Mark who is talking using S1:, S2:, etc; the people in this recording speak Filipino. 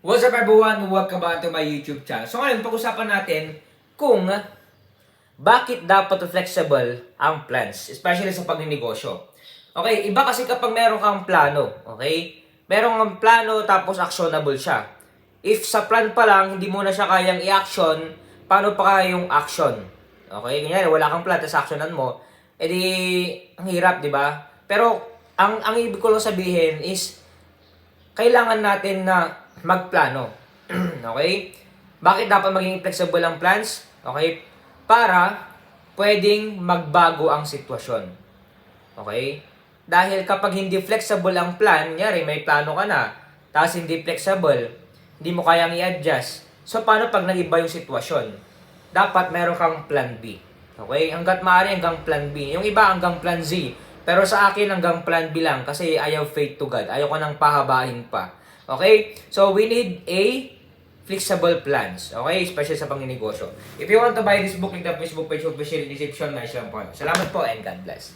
S1: What's up everyone? Welcome back to my YouTube channel. So ngayon, pag-usapan natin kung bakit dapat flexible ang plans, especially sa pagnegosyo. Okay, iba kasi kapag meron kang plano, okay? Meron kang plano tapos actionable siya. If sa plan pa lang, hindi mo na siya kayang i-action, paano pa kaya yung action? Okay, kunyari wala kang plan, tapos actionan mo, edi ang hirap, di ba? Pero ang ibig ko lang sabihin is, kailangan natin na magplano. Okay? Bakit dapat maging flexible ang plans? Okay? Para pwedeng magbago ang sitwasyon. Okay? Dahil kapag hindi flexible ang plan, nyari may plano ka na, tapos hindi flexible, hindi mo kayang i-adjust. So, paano pag nag-iba yung sitwasyon? Dapat meron kang plan B. Okay? Hanggat maaari hanggang plan B. Yung iba hanggang plan Z. Pero sa akin hanggang plan B lang kasi ayaw faith to God. Ayaw ko nang pahabahin pa. Okay? So, we need a flexible plans. Okay? Especially sa pangninegosyo. If you want to buy this book, link the Facebook page, official description, nice lang po. Salamat po and God bless.